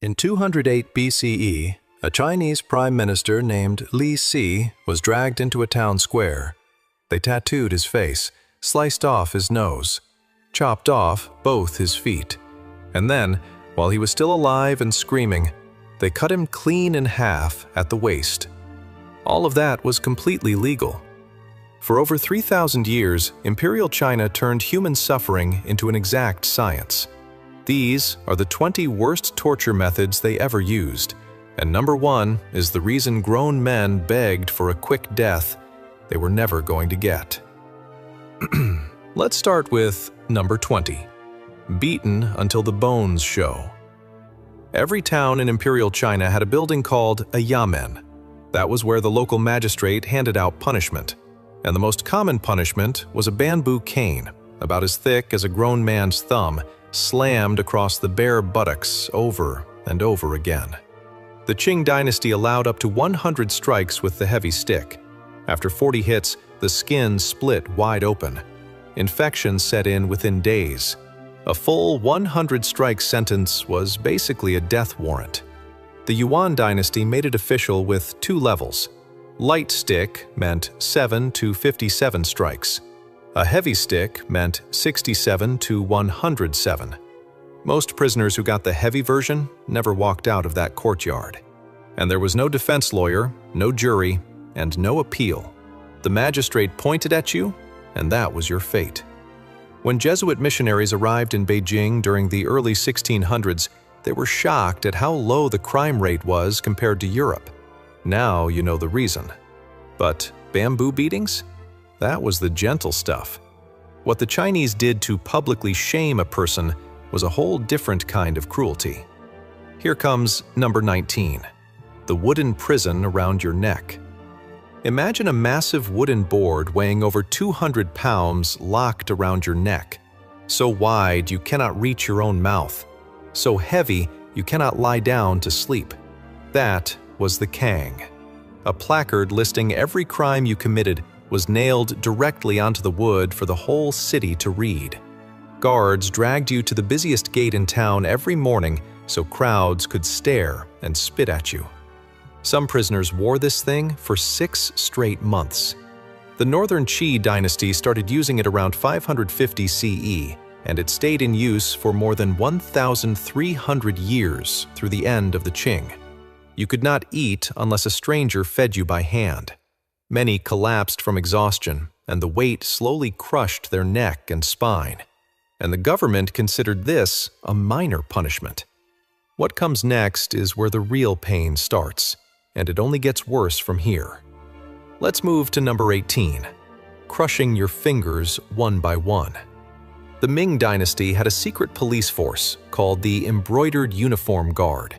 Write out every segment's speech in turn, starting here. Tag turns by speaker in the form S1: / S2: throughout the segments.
S1: In 208 BCE, a Chinese prime minister named Li Si was dragged into a town square. They tattooed his face, sliced off his nose, chopped off both his feet, and then, while he was still alive and screaming, they cut him clean in half at the waist. All of that was completely legal. For over 3,000 years, Imperial China turned human suffering into an exact science. These are the 20 worst torture methods they ever used, and number 1 is the reason grown men begged for a quick death they were never going to get. Let's start with number 20. Beaten until the bones show. Every town in Imperial China had a building called a yamen. That was where the local magistrate handed out punishment. And the most common punishment was a bamboo cane, about as thick as a grown man's thumb, slammed across the bare buttocks over and over again. The Qing dynasty allowed up to 100 strikes with the heavy stick. After 40 hits, the skin split wide open. Infection set in within days. A full 100-strike sentence was basically a death warrant. The Yuan dynasty made it official with 2 levels. Light stick meant 7 to 57 strikes. A heavy stick meant 67 to 107. Most prisoners who got the heavy version never walked out of that courtyard. And there was no defense lawyer, no jury, and no appeal. The magistrate pointed at you, and that was your fate. When Jesuit missionaries arrived in Beijing during the early 1600s, they were shocked at how low the crime rate was compared to Europe. Now you know the reason. But bamboo beatings? That was the gentle stuff. What the Chinese did to publicly shame a person was a whole different kind of cruelty. Here comes number 19. The wooden prison around your neck. Imagine a massive wooden board weighing over 200 pounds locked around your neck. So wide you cannot reach your own mouth. So heavy you cannot lie down to sleep. That was the Kang. A placard listing every crime you committed was nailed directly onto the wood for the whole city to read. Guards dragged you to the busiest gate in town every morning so crowds could stare and spit at you. Some prisoners wore this thing for 6 straight months. The Northern Qi dynasty started using it around 550 CE, and it stayed in use for more than 1,300 years through the end of the Qing. You could not eat unless a stranger fed you by hand. Many collapsed from exhaustion, and the weight slowly crushed their neck and spine. And the government considered this a minor punishment. What comes next is where the real pain starts, and it only gets worse from here. Let's move to number 18. Crushing your fingers one by one. The Ming dynasty had a secret police force called the Embroidered Uniform Guard.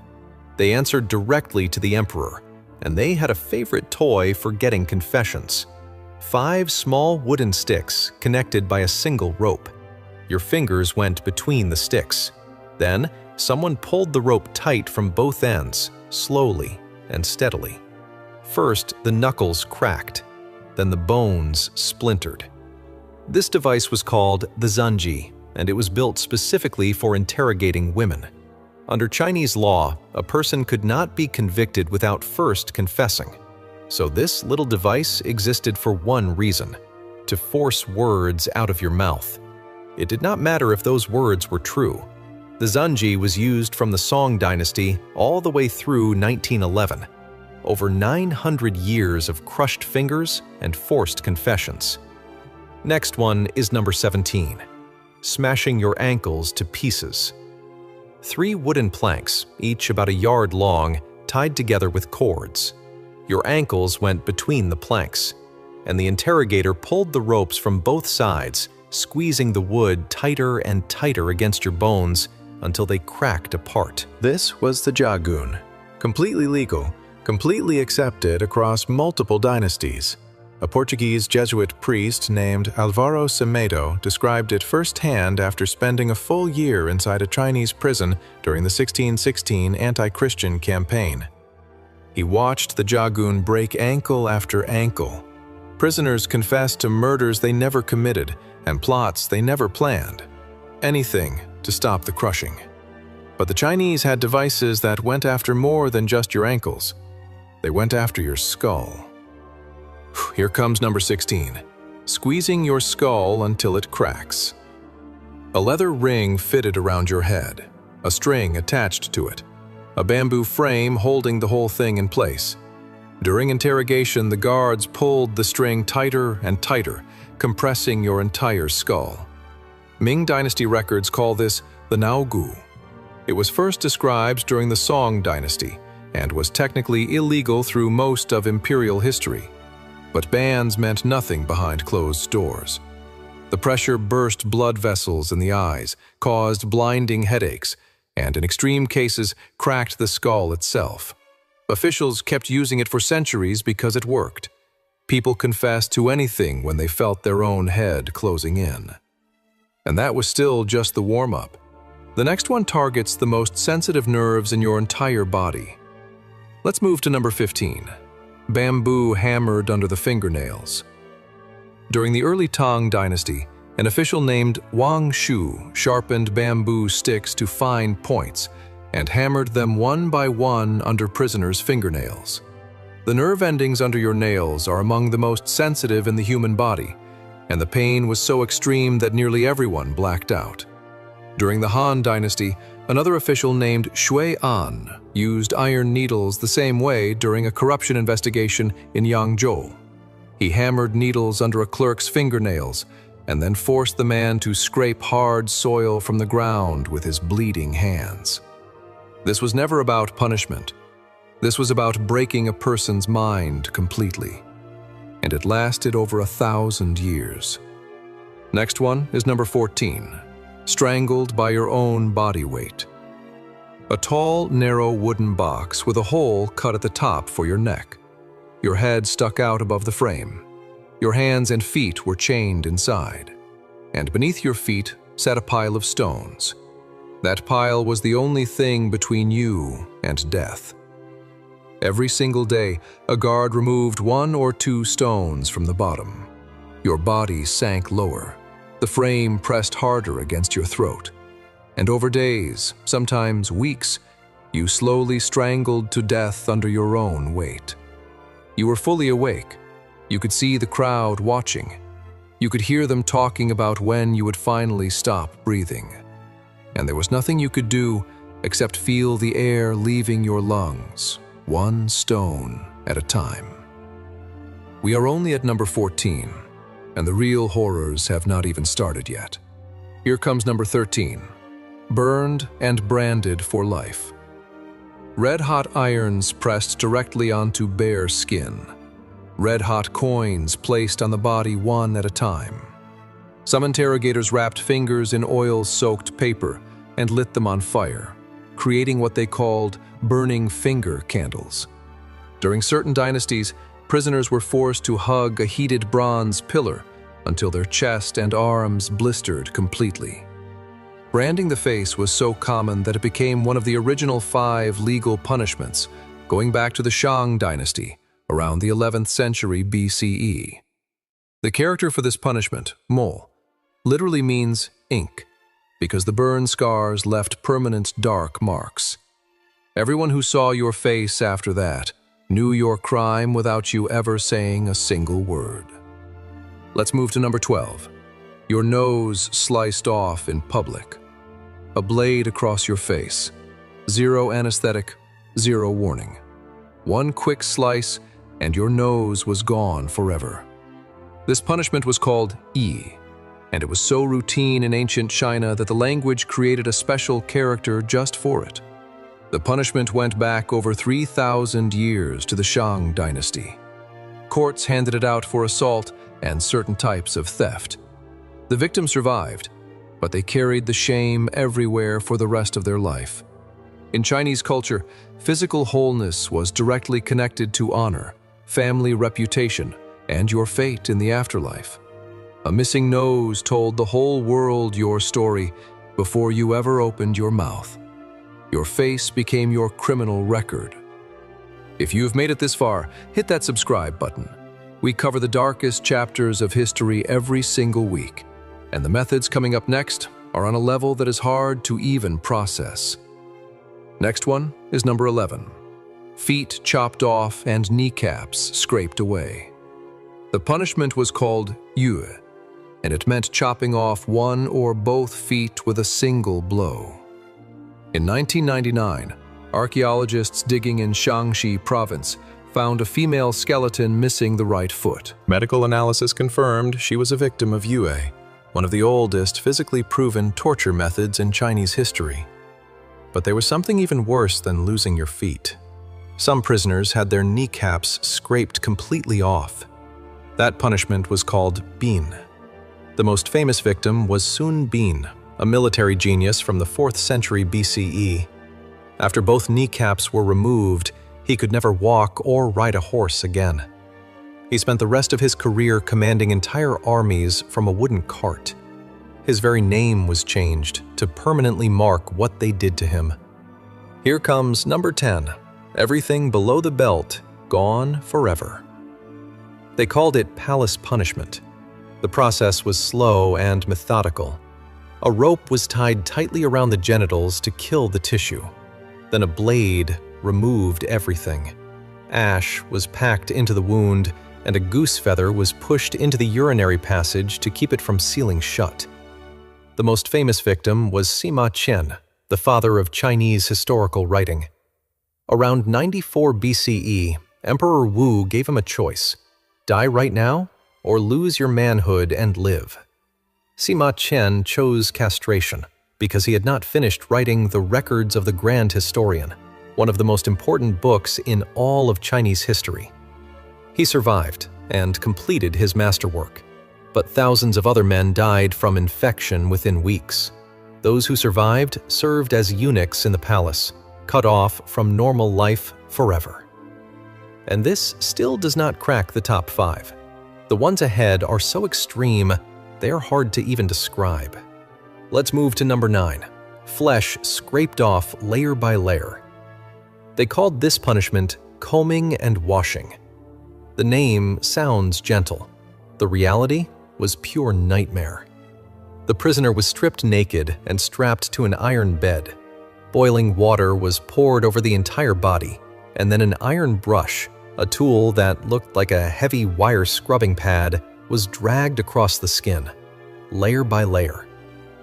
S1: They answered directly to the emperor, and they had a favorite toy for getting confessions. 5 small wooden sticks connected by a single rope. Your fingers went between the sticks. Then, someone pulled the rope tight from both ends, slowly and steadily. First, the knuckles cracked. Then the bones splintered. This device was called the zunji, and it was built specifically for interrogating women. Under Chinese law, a person could not be convicted without first confessing. So this little device existed for one reason: to force words out of your mouth. It did not matter if those words were true. The zunji was used from the Song dynasty all the way through 1911. Over 900 years of crushed fingers and forced confessions. Next one is number 17. Smashing your ankles to pieces. 3 wooden planks, each about a yard long, tied together with cords. Your ankles went between the planks, and the interrogator pulled the ropes from both sides, squeezing the wood tighter and tighter against your bones until they cracked apart. This was the jagun, completely legal, completely accepted across multiple dynasties. A Portuguese Jesuit priest named Alvaro Semedo described it firsthand after spending a full year inside a Chinese prison during the 1616 anti-Christian campaign. He watched the jagun break ankle after ankle. Prisoners confessed to murders they never committed and plots they never planned. Anything to stop the crushing. But the Chinese had devices that went after more than just your ankles. They went after your skull. Here comes number 16. Squeezing your skull until it cracks. A leather ring fitted around your head, a string attached to it, a bamboo frame holding the whole thing in place. During interrogation, the guards pulled the string tighter and tighter, compressing your entire skull. Ming Dynasty records call this the Naogu. It was first described during the Song Dynasty and was technically illegal through most of imperial history. But bans meant nothing behind closed doors. The pressure burst blood vessels in the eyes, caused blinding headaches, and in extreme cases cracked the skull itself. Officials kept using it for centuries because it worked. People confessed to anything when they felt their own head closing in. And that was still just the warm-up. The next one targets the most sensitive nerves in your entire body. Let's move to number 15. Bamboo hammered under the fingernails. During the early Tang Dynasty, an official named Wang Shu sharpened bamboo sticks to fine points and hammered them one by one under prisoners' fingernails. The nerve endings under your nails are among the most sensitive in the human body, and the pain was so extreme that nearly everyone blacked out. During the Han Dynasty, another official named Shui An used iron needles the same way during a corruption investigation in Yangzhou. He hammered needles under a clerk's fingernails and then forced the man to scrape hard soil from the ground with his bleeding hands. This was never about punishment. This was about breaking a person's mind completely. And it lasted over 1,000 years. Next one is number 14. Strangled by your own body weight. A tall, narrow wooden box with a hole cut at the top for your neck. Your head stuck out above the frame. Your hands and feet were chained inside. And beneath your feet sat a pile of stones. That pile was the only thing between you and death. Every single day, a guard removed 1 or 2 stones from the bottom. Your body sank lower. The frame pressed harder against your throat. And over days, sometimes weeks, you slowly strangled to death under your own weight. You were fully awake. You could see the crowd watching. You could hear them talking about when you would finally stop breathing. And there was nothing you could do except feel the air leaving your lungs, 1 stone at a time. We are only at number 14, and the real horrors have not even started yet. Here comes number 13. Burned and branded for life. Red-hot irons pressed directly onto bare skin. Red-hot coins placed on the body one at a time. Some interrogators wrapped fingers in oil-soaked paper and lit them on fire, creating what they called burning finger candles. During certain dynasties, prisoners were forced to hug a heated bronze pillar until their chest and arms blistered completely. Branding the face was so common that it became one of the original 5 legal punishments, going back to the Shang Dynasty, around the 11th century BCE. The character for this punishment, Mo, literally means ink, because the burn scars left permanent dark marks. Everyone who saw your face after that knew your crime without you ever saying a single word. Let's move to number 12. Your nose sliced off in public. A blade across your face. 0 anesthetic, 0 warning. 1 quick slice, and your nose was gone forever. This punishment was called Yi, and it was so routine in ancient China that the language created a special character just for it. The punishment went back over 3,000 years to the Shang Dynasty. Courts handed it out for assault and certain types of theft. The victim survived, but they carried the shame everywhere for the rest of their life. In Chinese culture, physical wholeness was directly connected to honor, family reputation, and your fate in the afterlife. A missing nose told the whole world your story before you ever opened your mouth. Your face became your criminal record. If you've made it this far, hit that subscribe button. We cover the darkest chapters of history every single week, and the methods coming up next are on a level that is hard to even process. Next one is number 11. Feet chopped off and kneecaps scraped away. The punishment was called yue, and it meant chopping off one or both feet with a single blow. In 1999, archaeologists digging in Shaanxi province found a female skeleton missing the right foot. Medical analysis confirmed she was a victim of yue, one of the oldest physically proven torture methods in Chinese history. But there was something even worse than losing your feet. Some prisoners had their kneecaps scraped completely off. That punishment was called bin. The most famous victim was Sun Bin, a military genius from the 4th century BCE. After both kneecaps were removed, he could never walk or ride a horse again. He spent the rest of his career commanding entire armies from a wooden cart. His very name was changed to permanently mark what they did to him. Here comes number 10. Everything below the belt gone forever. They called it palace punishment. The process was slow and methodical. A rope was tied tightly around the genitals to kill the tissue. Then a blade removed everything. Ash was packed into the wound, and a goose feather was pushed into the urinary passage to keep it from sealing shut. The most famous victim was Sima Qian, the father of Chinese historical writing. Around 94 BCE, Emperor Wu gave him a choice: die right now or lose your manhood and live. Sima Qian chose castration because he had not finished writing the Records of the Grand Historian, one of the most important books in all of Chinese history. He survived and completed his masterwork, but thousands of other men died from infection within weeks. Those who survived served as eunuchs in the palace, cut off from normal life forever. And this still does not crack the top 5. The ones ahead are so extreme, they are hard to even describe. Let's move to number 9. Flesh scraped off layer by layer. They called this punishment combing and washing. The name sounds gentle. The reality was pure nightmare. The prisoner was stripped naked and strapped to an iron bed. Boiling water was poured over the entire body, and then an iron brush, a tool that looked like a heavy wire scrubbing pad, was dragged across the skin, layer by layer.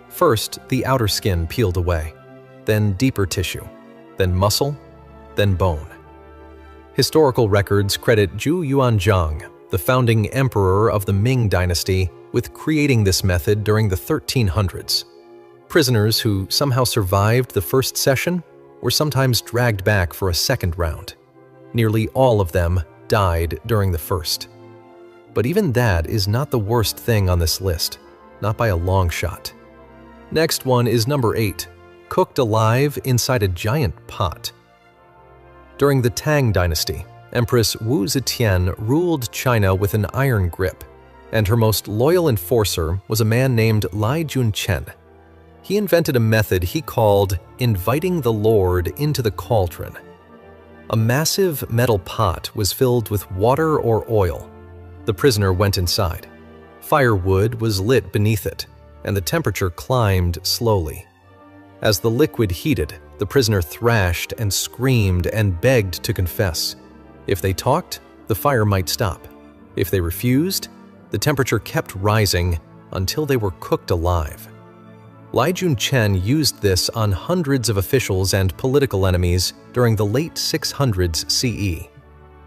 S1: First, the outer skin peeled away, then deeper tissue, then muscle, then bone. Historical records credit Zhu Yuanzhang, the founding emperor of the Ming dynasty, with creating this method during the 1300s. Prisoners who somehow survived the first session were sometimes dragged back for a second round. Nearly all of them died during the first. But even that is not the worst thing on this list, not by a long shot. Next one is number 8, cooked alive inside a giant pot. During the Tang dynasty, Empress Wu Zetian ruled China with an iron grip, and her most loyal enforcer was a man named Lai Junchen. He invented a method he called inviting the Lord into the cauldron. A massive metal pot was filled with water or oil. The prisoner went inside. Firewood was lit beneath it, and the temperature climbed slowly. As the liquid heated, the prisoner thrashed and screamed and begged to confess. If they talked, the fire might stop. If they refused, the temperature kept rising until they were cooked alive. Lai Junchen used this on hundreds of officials and political enemies during the late 600s CE.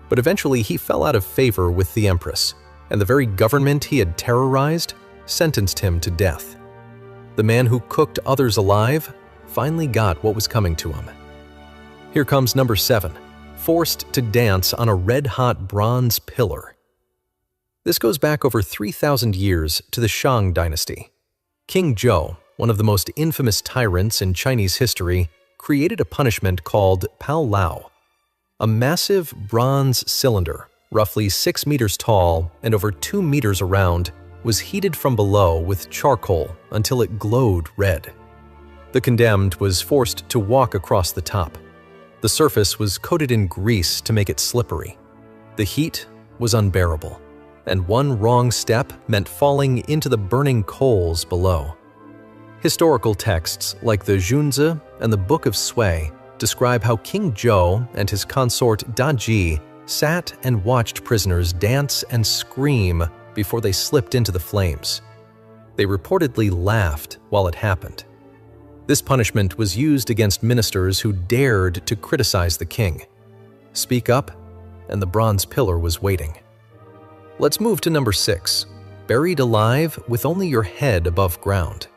S1: But eventually he fell out of favor with the empress, and the very government he had terrorized sentenced him to death. The man who cooked others alive finally got what was coming to him. Here comes number 7, forced to dance on a red-hot bronze pillar. This goes back over 3,000 years to the Shang dynasty. King Zhou, one of the most infamous tyrants in Chinese history, created a punishment called Pao Lao. A massive bronze cylinder, roughly 6 meters tall and over 2 meters around, was heated from below with charcoal until it glowed red. The condemned was forced to walk across the top. The surface was coated in grease to make it slippery. The heat was unbearable, and one wrong step meant falling into the burning coals below. Historical texts like the Junzi and the Book of Sui describe how King Zhou and his consort Da Ji sat and watched prisoners dance and scream before they slipped into the flames. They reportedly laughed while it happened. This punishment was used against ministers who dared to criticize the king. Speak up, and the bronze pillar was waiting. Let's move to number 6. Buried alive with only your head above ground.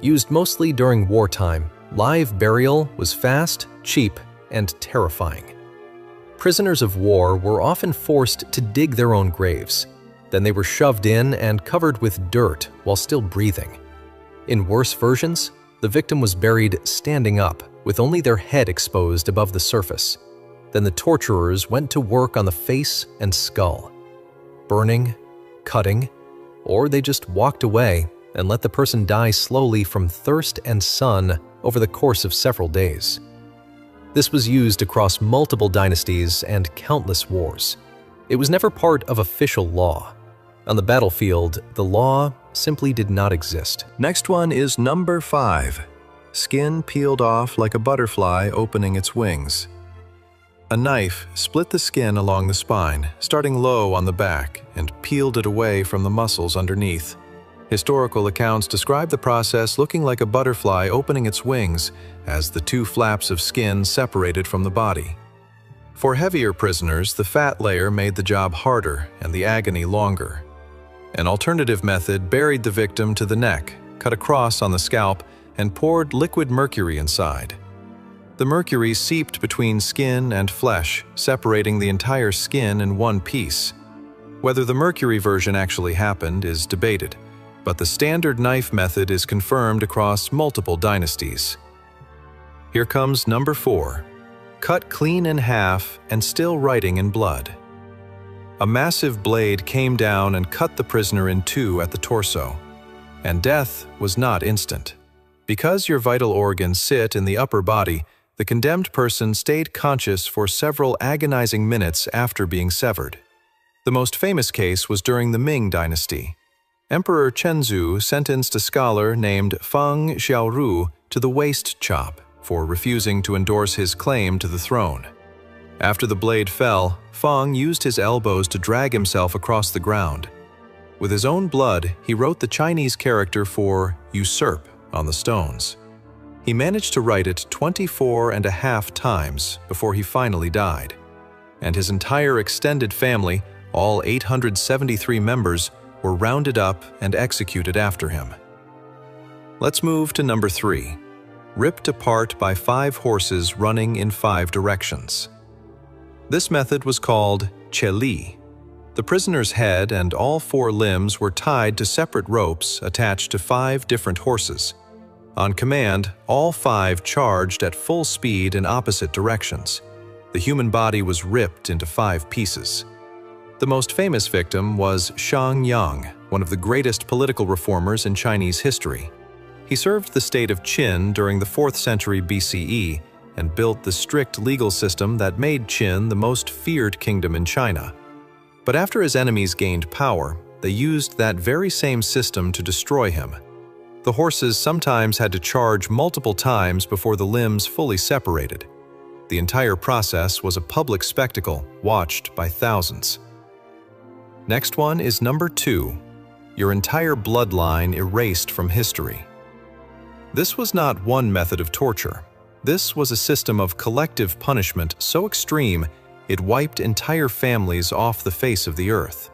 S1: Used mostly during wartime, live burial was fast, cheap, and terrifying. Prisoners of war were often forced to dig their own graves. Then they were shoved in and covered with dirt while still breathing. In worse versions, the victim was buried standing up with only their head exposed above the surface. Then the torturers went to work on the face and skull, burning, cutting, or they just walked away and let the person die slowly from thirst and sun over the course of several days. This was used across multiple dynasties and countless wars. It was never part of official law. On the battlefield, the law simply did not exist. Next one is number 5. Skin peeled off like a butterfly opening its wings. A knife split the skin along the spine, starting low on the back, and peeled it away from the muscles underneath. Historical accounts describe the process looking like a butterfly opening its wings as the 2 flaps of skin separated from the body. For heavier prisoners, the fat layer made the job harder and the agony longer. An alternative method buried the victim to the neck, cut a cross on the scalp, and poured liquid mercury inside. The mercury seeped between skin and flesh, separating the entire skin in one piece. Whether the mercury version actually happened is debated, but the standard knife method is confirmed across multiple dynasties. Here comes number 4. Cut clean in half and still writing in blood. A massive blade came down and cut the prisoner in 2 at the torso. And death was not instant. Because your vital organs sit in the upper body, the condemned person stayed conscious for several agonizing minutes after being severed. The most famous case was during the Ming Dynasty. Emperor Chenzhou sentenced a scholar named Feng Xiaoru to the waist chop for refusing to endorse his claim to the throne. After the blade fell, Feng used his elbows to drag himself across the ground. With his own blood, he wrote the Chinese character for usurp on the stones. He managed to write it 24.5 times before he finally died. And his entire extended family, all 873 members, were rounded up and executed after him. Let's move to number 3. Ripped apart by 5 horses running in 5 directions. This method was called cheli. The prisoner's head and all 4 limbs were tied to separate ropes attached to 5 different horses. On command, all 5 charged at full speed in opposite directions. The human body was ripped into 5 pieces. The most famous victim was Shang Yang, one of the greatest political reformers in Chinese history. He served the state of Qin during the 4th century BCE and built the strict legal system that made Qin the most feared kingdom in China. But after his enemies gained power, they used that very same system to destroy him. The horses sometimes had to charge multiple times before the limbs fully separated. The entire process was a public spectacle watched by thousands. Next one is number 2. Your entire bloodline erased from history. This was not one method of torture. This was a system of collective punishment so extreme it wiped entire families off the face of the earth.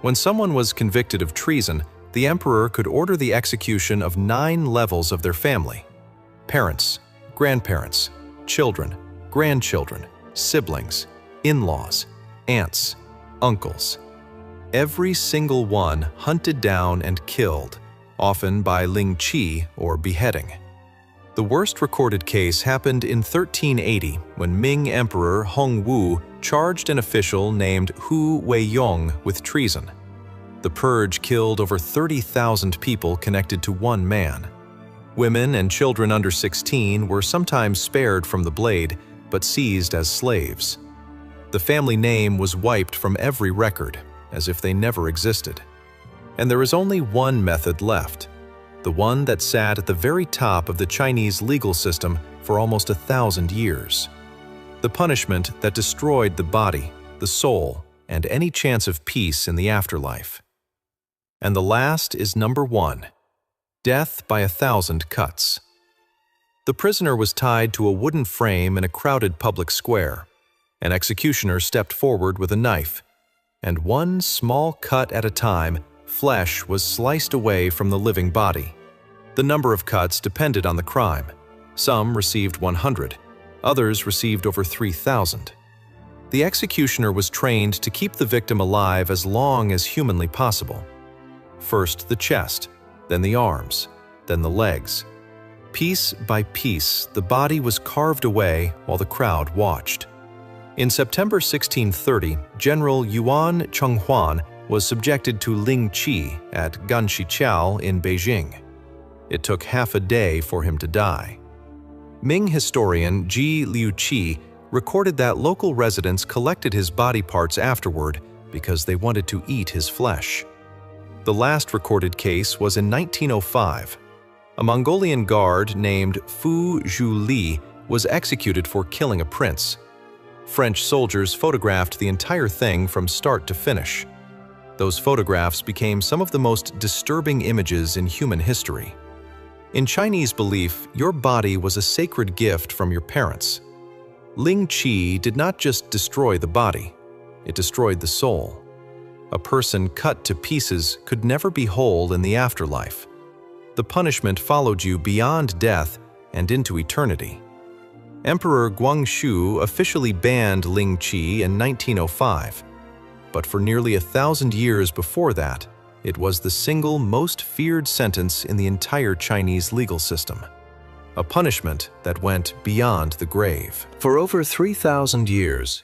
S1: When someone was convicted of treason, the emperor could order the execution of 9 levels of their family: parents, grandparents, children, grandchildren, siblings, in-laws, aunts, uncles. Every single one hunted down and killed, often by lynching or beheading. The worst recorded case happened in 1380 when Ming Emperor Hongwu charged an official named Hu Weiyong with treason. The purge killed over 30,000 people connected to one man. Women and children under 16 were sometimes spared from the blade, but seized as slaves. The family name was wiped from every record, as if they never existed. And there is only one method left, the one that sat at the very top of the Chinese legal system for almost 1,000 years. The punishment that destroyed the body, the soul, and any chance of peace in the afterlife. And the last is number 1, death by 1,000 cuts. The prisoner was tied to a wooden frame in a crowded public square. An executioner stepped forward with a knife, and one small cut at a time, flesh was sliced away from the living body. The number of cuts depended on the crime. Some received 100, others received over 3,000. The executioner was trained to keep the victim alive as long as humanly possible. First the chest, then the arms, then the legs. Piece by piece, the body was carved away while the crowd watched. In September 1630, General Yuan Chenghuan was subjected to Ling Qi at Ganxiqiao in Beijing. It took half a day for him to die. Ming historian Ji Liuqi recorded that local residents collected his body parts afterward because they wanted to eat his flesh. The last recorded case was in 1905. A Mongolian guard named Fu Zhuli was executed for killing a prince. French soldiers photographed the entire thing from start to finish. Those photographs became some of the most disturbing images in human history. In Chinese belief, your body was a sacred gift from your parents. Ling Qi did not just destroy the body, it destroyed the soul. A person cut to pieces could never be whole in the afterlife. The punishment followed you beyond death and into eternity. Emperor Guangxu officially banned Ling Qi in 1905, but for nearly 1,000 years before that, it was the single most feared sentence in the entire Chinese legal system. A punishment that went beyond the grave. For over 3,000 years,